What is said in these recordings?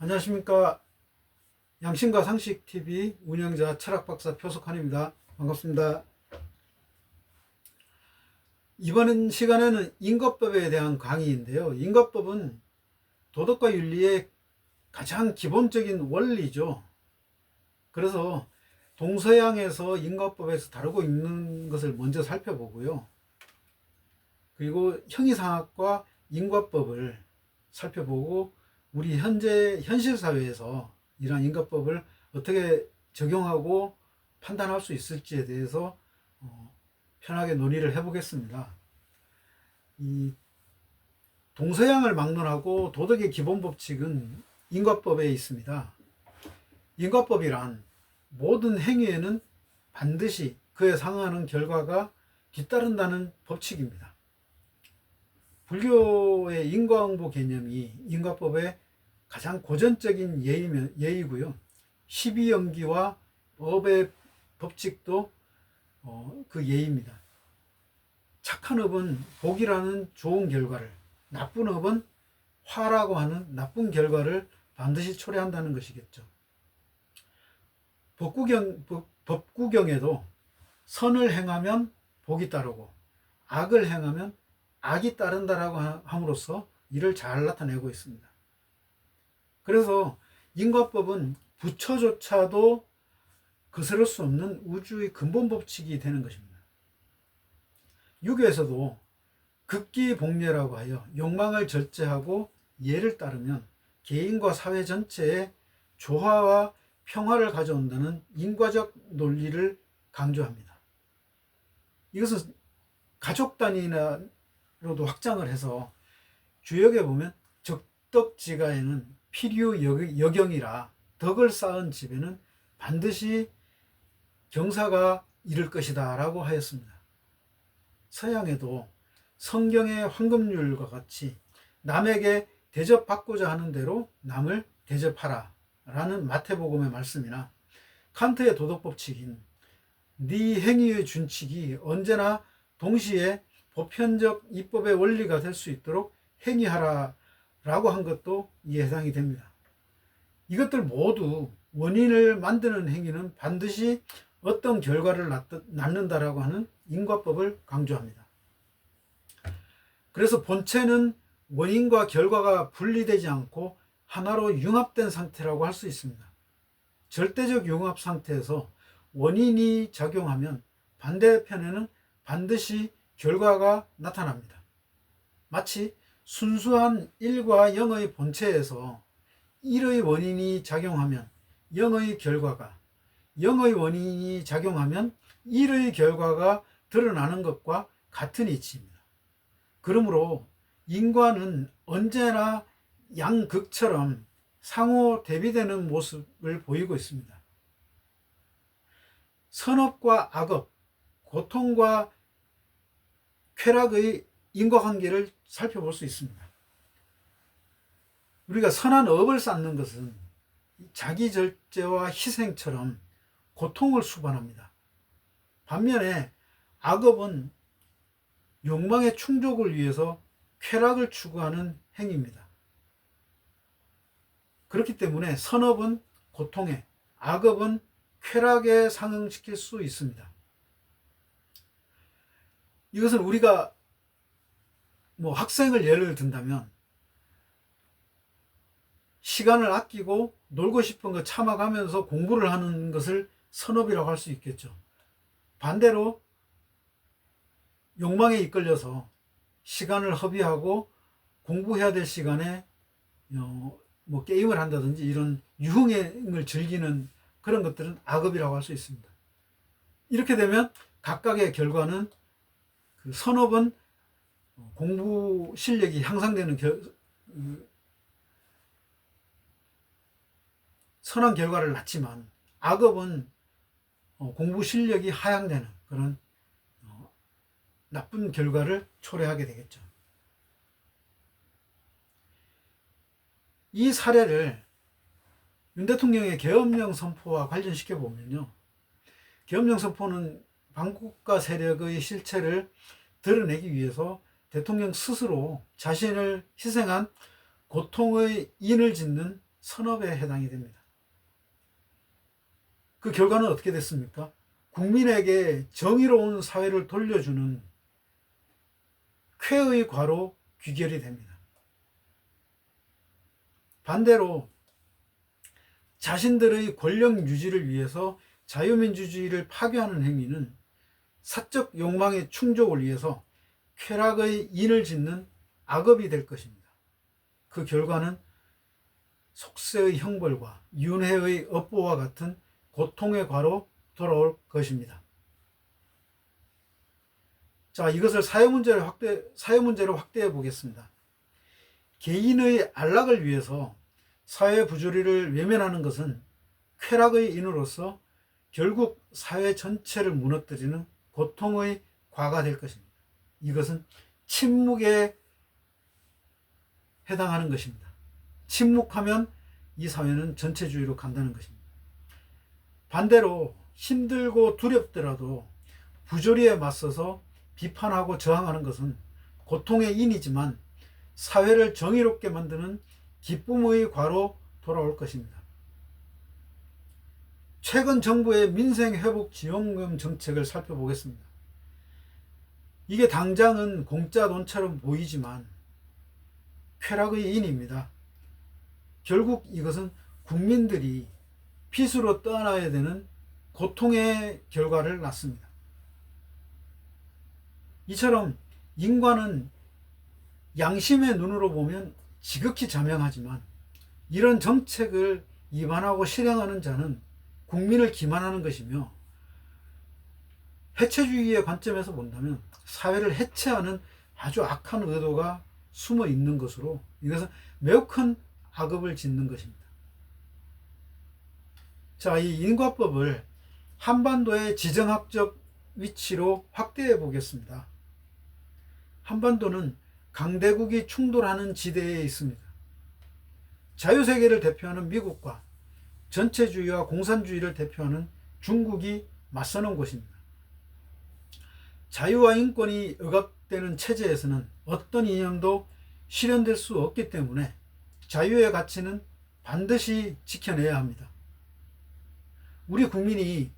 안녕하십니까. 양심과 상식TV 운영자 철학박사 표석환입니다. 반갑습니다. 이번 시간에는 인과법에 대한 강의인데요. 인과법은 도덕과 윤리의 가장 기본적인 원리죠. 그래서 동서양에서 인과법에서 다루고 있는 것을 먼저 살펴보고요. 그리고 형이상학과 인과법을 살펴보고 우리 현실 사회에서 이러한 인과법을 어떻게 적용하고 판단할 수 있을지에 대해서 편하게 논의를 해보겠습니다. 이 동서양을 막론하고 도덕의 기본 법칙은 인과법에 있습니다. 인과법이란 모든 행위에는 반드시 그에 상응하는 결과가 뒤따른다는 법칙입니다. 불교의 인과응보 개념이 인과법의 가장 고전적인 예의고요. 12연기와 업의 법칙도 그 예입니다. 착한 업은 복이라는 좋은 결과를, 나쁜 업은 화라고 하는 나쁜 결과를 반드시 초래한다는 것이겠죠. 법구경에도 선을 행하면 복이 따르고 악을 행하면 악이 따른다라고 함으로써 이를 잘 나타내고 있습니다. 그래서 인과법은 부처조차도 거스를 수 없는 우주의 근본 법칙이 되는 것입니다. 유교에서도 극기복례라고 하여 욕망을 절제하고 예를 따르면 개인과 사회 전체에 조화와 평화를 가져온다는 인과적 논리를 강조합니다. 이것은 가족 단위로도 확장을 해서 주역에 보면 적덕지가에는 필요 여경이라 덕을 쌓은 집에는 반드시 경사가 이를 것이다 라고 하였습니다. 서양에도 성경의 황금률과 같이 남에게 대접받고자 하는 대로 남을 대접하라 라는 마태복음의 말씀이나 칸트의 도덕법칙인 네 행위의 준칙이 언제나 동시에 보편적 입법의 원리가 될 수 있도록 행위하라 라고 한 것도 이에 해당이 됩니다. 이것들 모두 원인을 만드는 행위는 반드시 어떤 결과를 낳는다라고 하는 인과법을 강조합니다. 그래서 본체는 원인과 결과가 분리되지 않고 하나로 융합된 상태라고 할 수 있습니다. 절대적 융합 상태에서 원인이 작용하면 반대편에는 반드시 결과가 나타납니다. 마치 순수한 1과 0의 본체에서 1의 원인이 작용하면 0의 결과가, 0의 원인이 작용하면 1의 결과가 드러나는 것과 같은 이치입니다. 그러므로 인과는 언제나 양극처럼 상호 대비되는 모습을 보이고 있습니다. 선업과 악업, 고통과 쾌락의 인과관계를 살펴볼 수 있습니다. 우리가 선한 업을 쌓는 것은 자기 절제와 희생처럼 고통을 수반합니다. 반면에 악업은 욕망의 충족을 위해서 쾌락을 추구하는 행위입니다. 그렇기 때문에 선업은 고통에, 악업은 쾌락에 상응시킬 수 있습니다. 이것은 우리가 학생을 예를 든다면 시간을 아끼고 놀고 싶은 거 참아가면서 공부를 하는 것을 선업이라고 할 수 있겠죠. 반대로 욕망에 이끌려서 시간을 허비하고 공부해야 될 시간에 게임을 한다든지 이런 유흥을 즐기는 그런 것들은 악업이라고 할 수 있습니다. 이렇게 되면 각각의 결과는 그 선업은 공부 실력이 향상되는 선한 결과를 낳지만 악업은 공부 실력이 하향되는 그런 나쁜 결과를 초래하게 되겠죠. 이 사례를 윤 대통령의 계엄령 선포와 관련시켜 보면요. 계엄령 선포는 반국가 세력의 실체를 드러내기 위해서 대통령 스스로 자신을 희생한 고통의 인을 짓는 선업에 해당이 됩니다. 그 결과는 어떻게 됐습니까? 국민에게 정의로운 사회를 돌려주는 쾌의 과로 귀결이 됩니다. 반대로 자신들의 권력 유지를 위해서 자유민주주의를 파괴하는 행위는 사적 욕망의 충족을 위해서 쾌락의 인을 짓는 악업이 될 것입니다. 그 결과는 속세의 형벌과 윤회의 업보와 같은 고통의 과로 돌아올 것입니다. 자, 이것을 사회 문제로 확대해 보겠습니다. 개인의 안락을 위해서 사회 부조리를 외면하는 것은 쾌락의 인으로서 결국 사회 전체를 무너뜨리는 고통의 과가 될 것입니다. 이것은 침묵에 해당하는 것입니다. 침묵하면 이 사회는 전체주의로 간다는 것입니다. 반대로 힘들고 두렵더라도 부조리에 맞서서 비판하고 저항하는 것은 고통의 인이지만 사회를 정의롭게 만드는 기쁨의 과로 돌아올 것입니다. 최근 정부의 민생회복지원금 정책을 살펴보겠습니다. 이게 당장은 공짜 돈처럼 보이지만 쾌락의 인입니다. 결국 이것은 국민들이 빚으로 떠나야 되는 고통의 결과를 낳습니다. 이처럼 인과는 양심의 눈으로 보면 지극히 자명하지만 이런 정책을 입안하고 실행하는 자는 국민을 기만하는 것이며 해체주의의 관점에서 본다면 사회를 해체하는 아주 악한 의도가 숨어 있는 것으로 이것은 매우 큰 악업을 짓는 것입니다. 자, 이 인과법을 한반도의 지정학적 위치로 확대해 보겠습니다. 한반도는 강대국이 충돌하는 지대에 있습니다. 자유세계를 대표하는 미국과 전체주의와 공산주의를 대표하는 중국이 맞서는 곳입니다. 자유와 인권이 억압되는 체제에서는 어떤 이념도 실현될 수 없기 때문에 자유의 가치는 반드시 지켜내야 합니다. 우리 국민이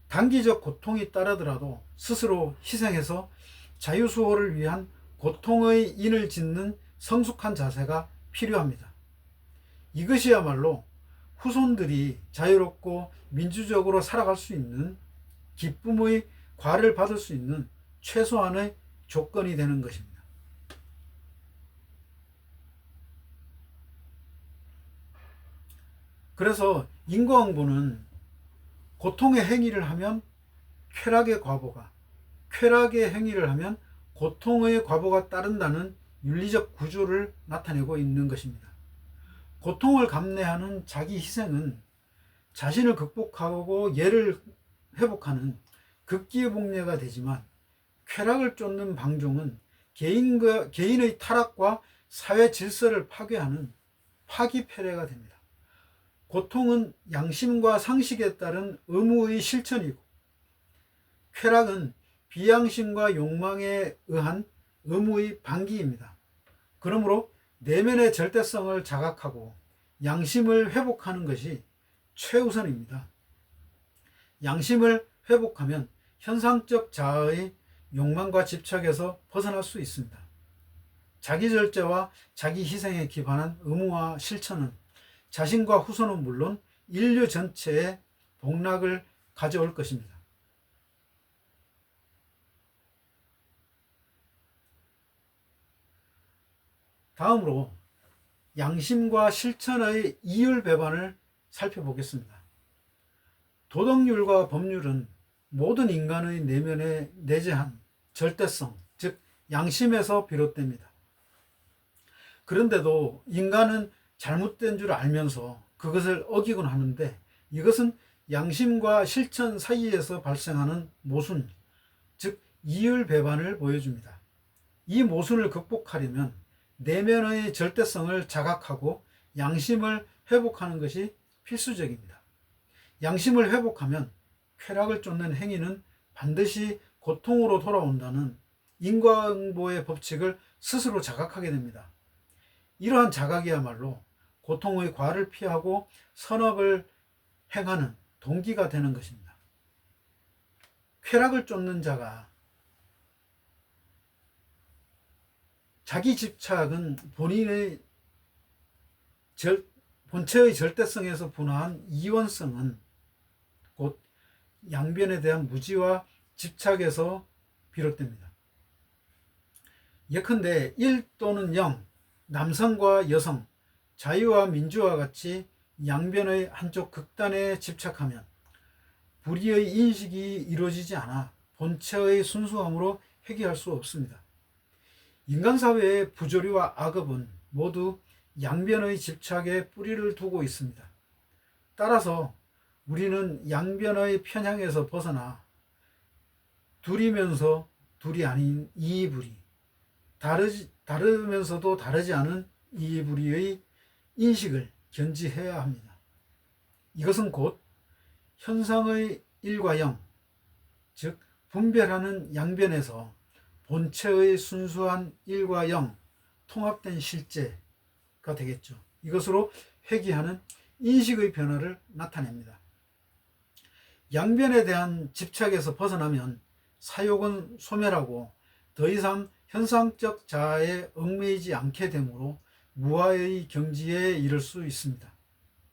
단기적 고통이 따르더라도 스스로 희생해서 자유수호를 위한 고통의 인을 짓는 성숙한 자세가 필요합니다. 이것이야말로 후손들이 자유롭고 민주적으로 살아갈 수 있는 기쁨의 과를 받을 수 있는 최소한의 조건이 되는 것입니다. 그래서 인과응보는 고통의 행위를 하면 쾌락의 과보가, 쾌락의 행위를 하면 고통의 과보가 따른다는 윤리적 구조를 나타내고 있는 것입니다. 고통을 감내하는 자기 희생은 자신을 극복하고 예를 회복하는 극기복례가 되지만 쾌락을 쫓는 방종은 개인의 타락과 사회 질서를 파괴하는 파기패례가 됩니다. 고통은 양심과 상식에 따른 의무의 실천이고 쾌락은 비양심과 욕망에 의한 의무의 방기입니다. 그러므로 내면의 절대성을 자각하고 양심을 회복하는 것이 최우선입니다. 양심을 회복하면 현상적 자아의 욕망과 집착에서 벗어날 수 있습니다. 자기절제와 자기희생에 기반한 의무와 실천은 자신과 후손은 물론 인류 전체에 복락을 가져올 것입니다. 다음으로 양심과 실천의 이율배반을 살펴보겠습니다. 도덕률과 법률은 모든 인간의 내면에 내재한 절대성, 즉 양심에서 비롯됩니다. 그런데도 인간은 잘못된 줄 알면서 그것을 어기곤 하는데 이것은 양심과 실천 사이에서 발생하는 모순, 즉 이율배반을 보여줍니다. 이 모순을 극복하려면 내면의 절대성을 자각하고 양심을 회복하는 것이 필수적입니다. 양심을 회복하면 쾌락을 쫓는 행위는 반드시 고통으로 돌아온다는 인과응보의 법칙을 스스로 자각하게 됩니다. 이러한 자각이야말로 고통의 과를 피하고 선업을 행하는 동기가 되는 것입니다. 쾌락을 쫓는 자가 자기 집착은 본체의 절대성에서 분화한 이원성은 곧 양변에 대한 무지와 집착에서 비롯됩니다. 예컨대 1 또는 0, 남성과 여성, 자유와 민주와 같이 양변의 한쪽 극단에 집착하면 불의의 인식이 이루어지지 않아 본체의 순수함으로 회귀할 수 없습니다. 인간사회의 부조리와 악업은 모두 양변의 집착에 뿌리를 두고 있습니다. 따라서 우리는 양변의 편향에서 벗어나 둘이면서 둘이 아닌 이불이, 다르면서도 다르지 않은 이불이의 인식을 견지해야 합니다. 이것은 곧 현상의 1과 0, 즉 분별하는 양변에서 본체의 순수한 1과 0 통합된 실제가 되겠죠. 이것으로 회귀하는 인식의 변화를 나타냅니다. 양변에 대한 집착에서 벗어나면 사욕은 소멸하고 더 이상 현상적 자아에 얽매이지 않게 되므로 무아의 경지에 이를 수 있습니다.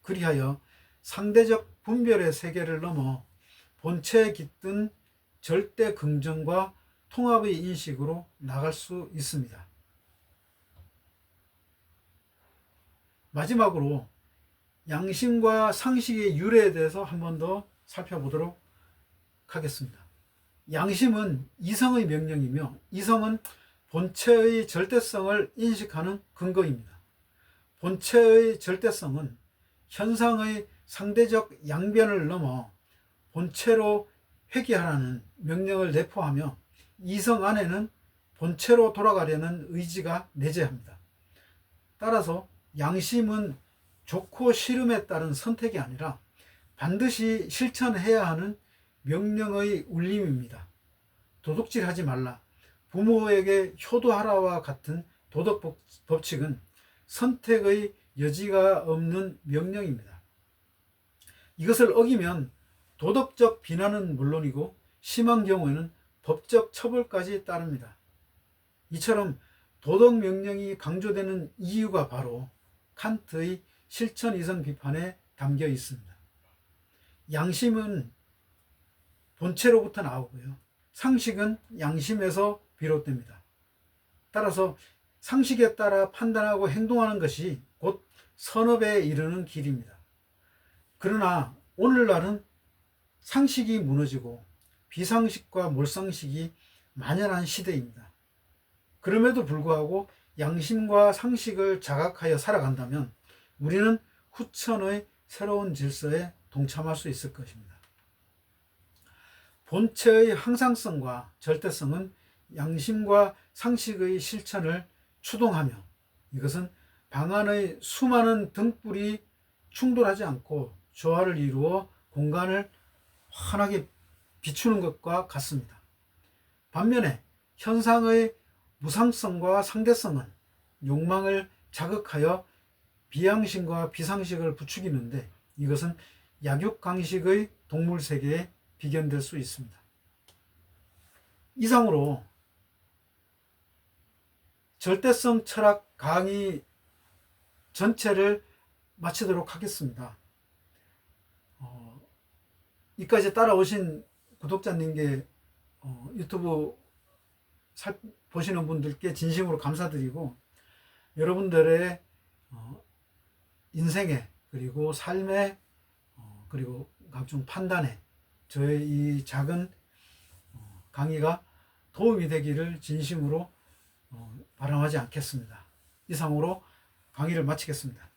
그리하여 상대적 분별의 세계를 넘어 본체에 깃든 절대 긍정과 통합의 인식으로 나갈 수 있습니다. 마지막으로 양심과 상식의 유래에 대해서 한 번 더 살펴보도록 하겠습니다. 양심은 이성의 명령이며 이성은 본체의 절대성을 인식하는 근거입니다. 본체의 절대성은 현상의 상대적 양변을 넘어 본체로 회귀하라는 명령을 내포하며 이성 안에는 본체로 돌아가려는 의지가 내재합니다. 따라서 양심은 좋고 싫음에 따른 선택이 아니라 반드시 실천해야 하는 명령의 울림입니다. 도둑질하지 말라, 부모에게 효도하라와 같은 도덕 법칙은 선택의 여지가 없는 명령입니다. 이것을 어기면 도덕적 비난은 물론이고 심한 경우에는 법적 처벌까지 따릅니다. 이처럼 도덕 명령이 강조되는 이유가 바로 칸트의 실천 이성 비판에 담겨 있습니다. 양심은 본체로부터 나오고요. 상식은 양심에서 비롯됩니다. 따라서 상식에 따라 판단하고 행동하는 것이 곧 선업에 이르는 길입니다. 그러나 오늘날은 상식이 무너지고 비상식과 몰상식이 만연한 시대입니다. 그럼에도 불구하고 양심과 상식을 자각하여 살아간다면 우리는 후천의 새로운 질서에 동참할 수 있을 것입니다. 본체의 항상성과 절대성은 양심과 상식의 실천을 추동하며 이것은 방안의 수많은 등불이 충돌하지 않고 조화를 이루어 공간을 환하게 비추는 것과 같습니다. 반면에 현상의 무상성과 상대성은 욕망을 자극하여 비양심과 비상식을 부추기는데 이것은 약육강식의 동물세계에 비견될 수 있습니다. 이상으로 절대성 철학 강의 전체를 마치도록 하겠습니다. 이까지 따라오신 구독자님께 유튜브 보시는 분들께 진심으로 감사드리고 여러분들의 인생에 그리고 삶에 그리고 각종 판단에 저의 이 작은 강의가 도움이 되기를 진심으로 바람하지 않겠습니다. 이상으로 강의를 마치겠습니다.